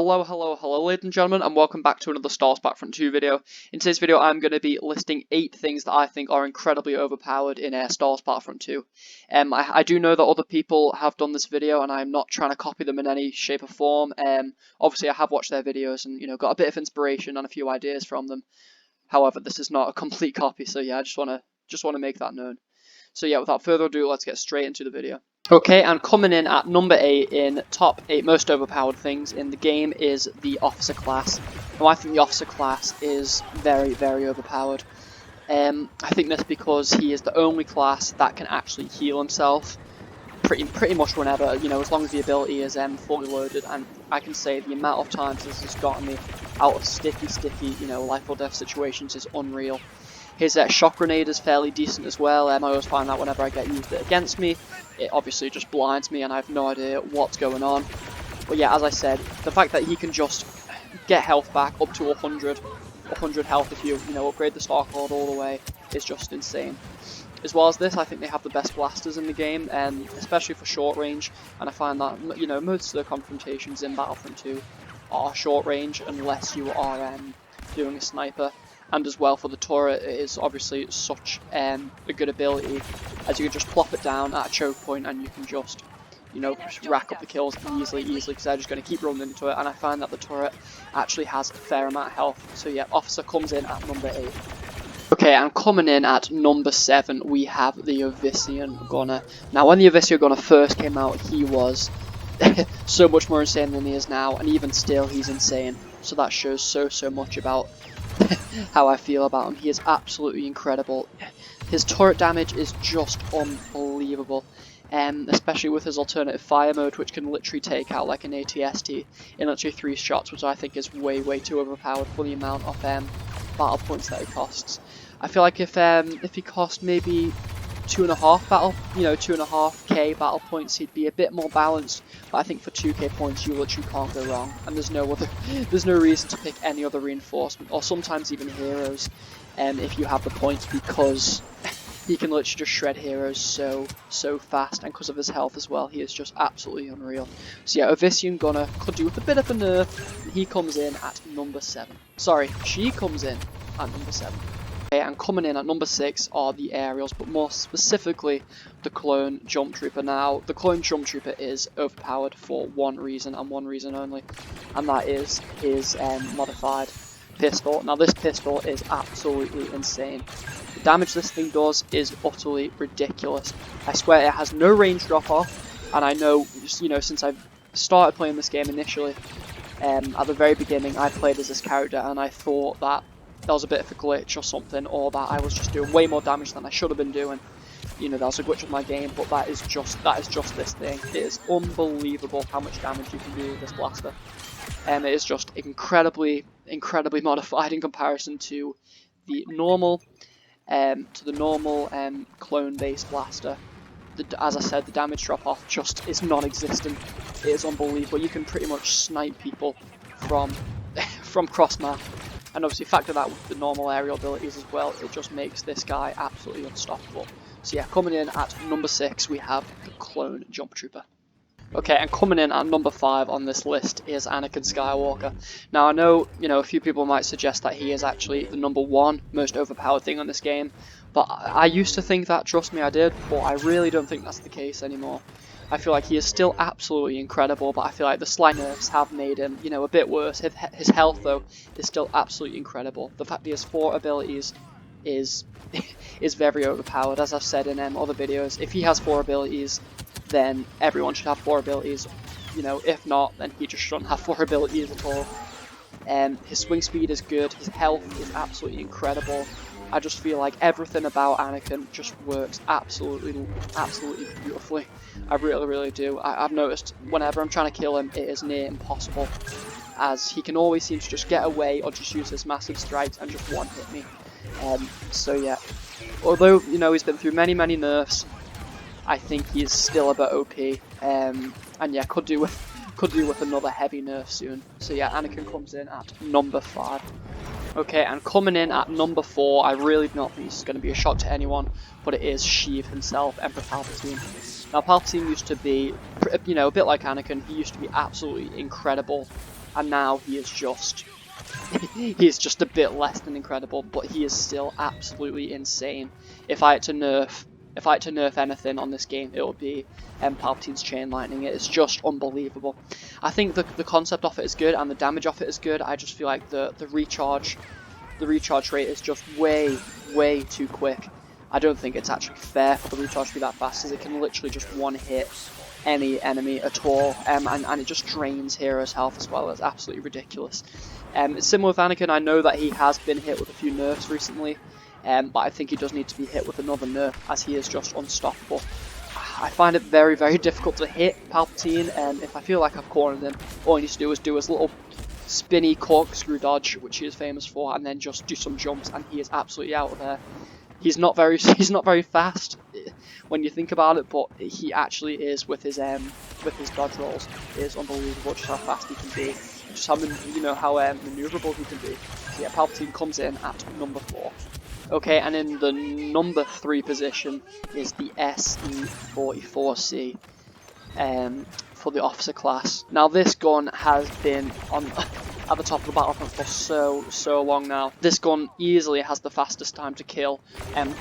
Hello ladies and gentlemen, and welcome back to another Star Wars Battlefront 2 video. In today's video I'm going to be listing 8 things that I think are incredibly overpowered in Star Wars Battlefront 2. I do know that other people have done this video and I'm not trying to copy them in any shape or form. Obviously I have watched their videos and got a bit of inspiration and a few ideas from them. However, this is not a complete copy, so yeah, I just want to make that known. So yeah, without further ado, let's get straight into the video. Okay, and coming in at number 8 in top 8 most overpowered things in the game is the officer class. Now I think the officer class is very overpowered. I think that's because he is the only class that can actually heal himself pretty much whenever, as long as the ability is fully loaded. And I can say the amount of times this has gotten me out of sticky, life or death situations is unreal. His shock grenade is fairly decent as well. I always find that whenever I get used it against me, it obviously just blinds me and I have no idea what's going on. But yeah, as I said, the fact that he can just get health back up to 100 health if you, upgrade the star card all the way is just insane. As well as this, I think they have the best blasters in the game, especially for short range. And I find that, most of the confrontations in Battlefront 2 are short range unless you are doing a sniper. And as well for the turret, it is obviously such a good ability, as you can just plop it down at a choke point and you can just, rack up the kills easily, because they're just going to keep running into it. And I find that the turret actually has a fair amount of health. So yeah, officer comes in at number 8. Okay, and coming in at number 7, we have the Ovisian Gunner. Now, when the Ovisian Gunner first came out, he was so much more insane than he is now, and even still, he's insane. So that shows so much about how I feel about him. He is absolutely incredible. His turret damage is just unbelievable, especially with his alternative fire mode, which can literally take out like an ATST in literally 3 shots, which I think is way too overpowered for the amount of battle points that he costs. I feel like if he cost maybe 2.5k battle points, he'd be a bit more balanced. But I think for 2k points, you literally can't go wrong, and there's no reason to pick any other reinforcement, or sometimes even heroes, if you have the points, because he can literally just shred heroes so fast, and because of his health as well, he is just absolutely unreal. So yeah, Ovisian Gunner could do with a bit of a nerf. He comes in at number 7. Sorry, she comes in at number 7. And coming in at number 6 are the aerials, but more specifically the Clone Jump Trooper. Now, the Clone Jump Trooper is overpowered for one reason and one reason only, and that is his modified pistol. Now, this pistol is absolutely insane. The damage this thing does is utterly ridiculous. I swear it has no range drop off, and I know, since I've started playing this game initially, at the very beginning, I played as this character, and I thought that there was a bit of a glitch or something, or that I was just doing way more damage than I should have been doing. That was a glitch with my game, but that is just this thing. It is unbelievable how much damage you can do with this blaster. It is just incredibly modified in comparison to the normal clone-based blaster. As I said, the damage drop-off just is non-existent. It is unbelievable. You can pretty much snipe people from cross-map. And obviously factor that with the normal aerial abilities as well, it just makes this guy absolutely unstoppable. So yeah, coming in at number 6 we have the Clone Jump Trooper. Okay, and coming in at number 5 on this list is Anakin Skywalker. Now I know, a few people might suggest that he is actually the number 1 most overpowered thing on this game, but I used to think that, trust me I did, but I really don't think that's the case anymore. I feel like he is still absolutely incredible, but I feel like the slight nerfs have made him, a bit worse. His health, though, is still absolutely incredible. The fact he has 4 abilities is very overpowered. As I've said in other videos, if he has 4 abilities, then everyone should have 4 abilities. If not, then he just shouldn't have 4 abilities at all. His swing speed is good. His health is absolutely incredible. I just feel like everything about Anakin just works absolutely beautifully. I really do. I've noticed whenever I'm trying to kill him, it is near impossible, as he can always seem to just get away or just use his massive strikes and just one-hit me. So yeah, although he's been through many nerfs, I think he is still a bit OP. And yeah, could do with another heavy nerf soon. So yeah, Anakin comes in at number 5. Okay, and coming in at number 4, I really do not think this is going to be a shock to anyone, but it is Sheev himself, Emperor Palpatine. Now, Palpatine used to be, a bit like Anakin. He used to be absolutely incredible and now he is just he's just a bit less than incredible, but he is still absolutely insane. If I had to nerf anything on this game, it would be Palpatine's chain lightning. It is just unbelievable. I think the concept of it is good and the damage of it is good. I just feel like the recharge rate is just way too quick. I don't think it's actually fair for the recharge to be that fast, as it can literally just one hit any enemy at all, and it just drains heroes' health as well. It's absolutely ridiculous. It's similar with Anakin. I know that he has been hit with a few nerfs recently, but I think he does need to be hit with another nerf, as he is just unstoppable. I find it very difficult to hit Palpatine, and if I feel like I've cornered him, all he needs to do is do his little spinny corkscrew dodge, which he is famous for, and then just do some jumps, and he is absolutely out of there. He's not very fast when you think about it, but he actually is with his dodge rolls. It is unbelievable just how fast he can be, just how maneuverable he can be. So yeah, Palpatine comes in at number 4. Okay, and in the number 3 position is the SE-44C for the officer class. Now this gun has been on at the top of the Battlefront for so long now. This gun easily has the fastest time to kill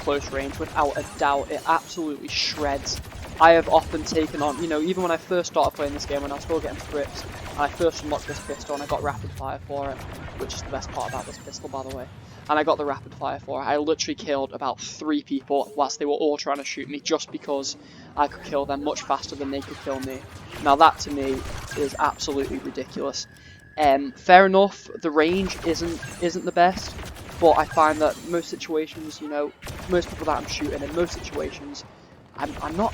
close range, without a doubt. It absolutely shreds. I have often taken on, even when I first started playing this game, when I was still getting scripts, and I first unlocked this pistol and I got rapid fire for it, which is the best part about this pistol, by the way. And I got the rapid fire for it. I literally killed about 3 people whilst they were all trying to shoot me, just because I could kill them much faster than they could kill me. Now that to me is absolutely ridiculous. Fair enough, the range isn't the best, but I find that most situations, most people that I'm shooting in most situations, I'm not,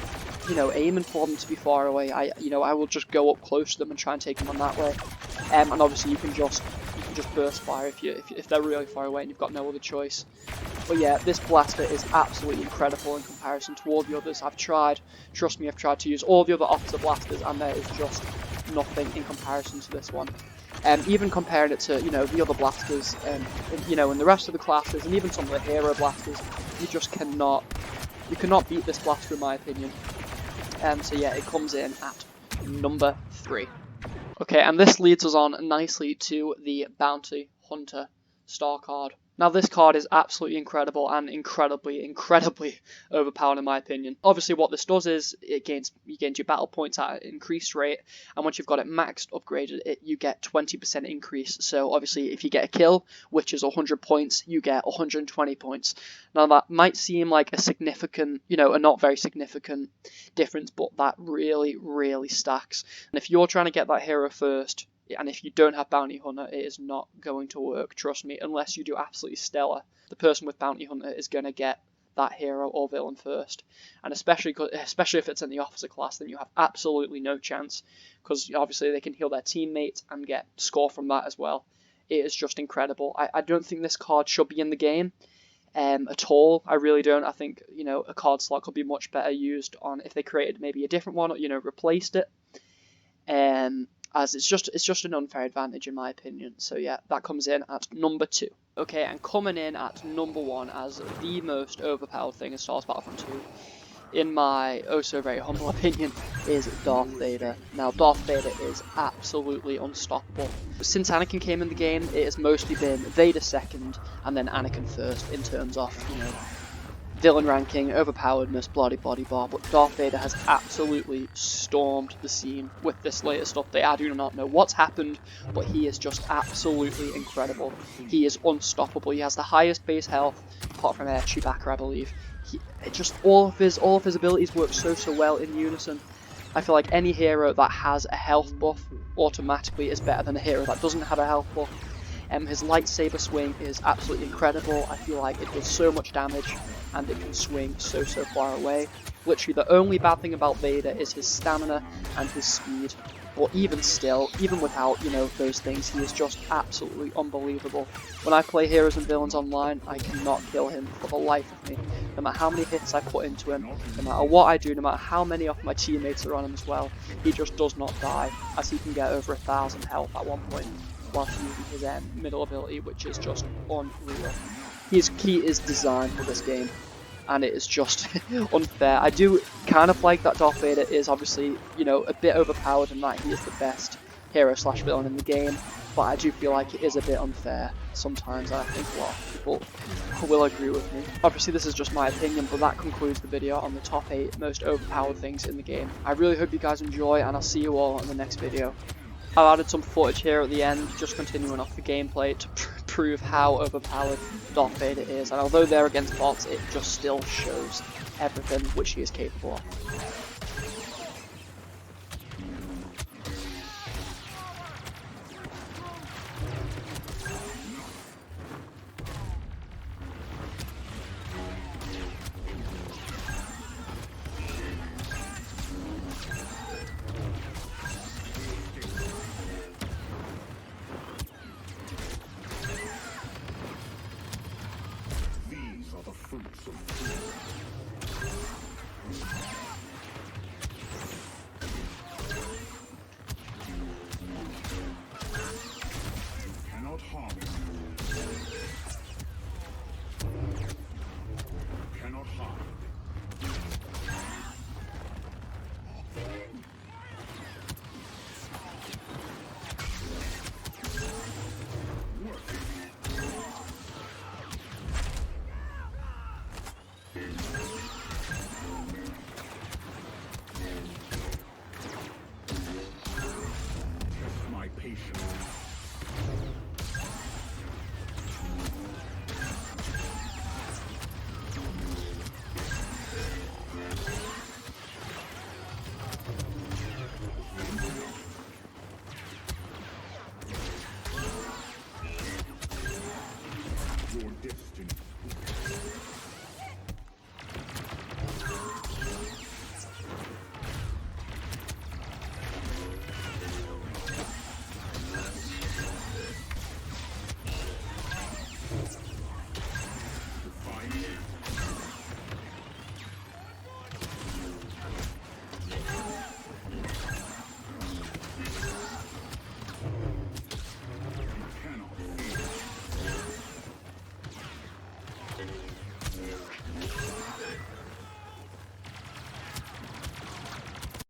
aiming for them to be far away. I will just go up close to them and try and take them on that way. And obviously you can just burst fire if they're really far away and you've got no other choice. But yeah, this blaster is absolutely incredible in comparison to all the others I've tried. Trust me, I've tried to use all the other officer blasters, and there is just nothing in comparison to this one. Even comparing it to, the other blasters, and the rest of the classes, and even some of the hero blasters, you cannot beat this blaster in my opinion. So yeah, it comes in at number 3. Okay, and this leads us on nicely to the Bounty Hunter star card. Now this card is absolutely incredible and incredibly overpowered in my opinion. Obviously what this does is you gain your battle points at an increased rate, and once you've got it maxed, upgraded, you get 20% increase. So obviously if you get a kill, which is 100 points, you get 120 points. Now that might seem like a significant, a not very significant difference, but that really stacks. And if you're trying to get that hero first, and if you don't have Bounty Hunter, it is not going to work, trust me, unless you do absolutely stellar. The person with Bounty Hunter is going to get that hero or villain first, and especially if it's in the officer class, then you have absolutely no chance, because obviously they can heal their teammates and get score from that as well. It is just incredible. I don't think this card should be in the game at all. I really don't. I think a card slot could be much better used on if they created maybe a different one, or replaced it. As it's just an unfair advantage in my opinion. So yeah, that comes in at number 2. Okay, and coming in at number 1 as the most overpowered thing in Star Wars Battlefront 2, in my oh so very humble opinion, is Darth Vader. Now Darth Vader is absolutely unstoppable. Since Anakin came in the game, it has mostly been Vader second and then Anakin first in terms of, villain ranking, overpoweredness, blah blah, but Darth Vader has absolutely stormed the scene with this latest update. I do not know what's happened, but he is just absolutely incredible. He is unstoppable. He has the highest base health, apart from Chewbacca, I believe. All of his abilities work so well in unison. I feel like any hero that has a health buff automatically is better than a hero that doesn't have a health buff. His lightsaber swing is absolutely incredible. I feel like it does so much damage and it can swing so far away. Literally the only bad thing about Vader is his stamina and his speed. But even still, even without, those things, he is just absolutely unbelievable. When I play heroes and villains online, I cannot kill him for the life of me. No matter how many hits I put into him, no matter what I do, no matter how many of my teammates are on him as well, he just does not die, as he can get over 1,000 health at one point whilst using his middle ability, which is just unreal. His key is designed for this game, and it is just unfair. I do kind of like that Darth Vader is obviously, a bit overpowered and that he is the best hero slash villain in the game, but I do feel like it is a bit unfair sometimes, and I think a lot of people will agree with me. Obviously this is just my opinion, but that concludes the video on the top 8 most overpowered things in the game. I really hope you guys enjoy, and I'll see you all in the next video. I've added some footage here at the end, just continuing off the gameplay to prove how overpowered Darth Vader is, and although they're against bots, it just still shows everything which he is capable of.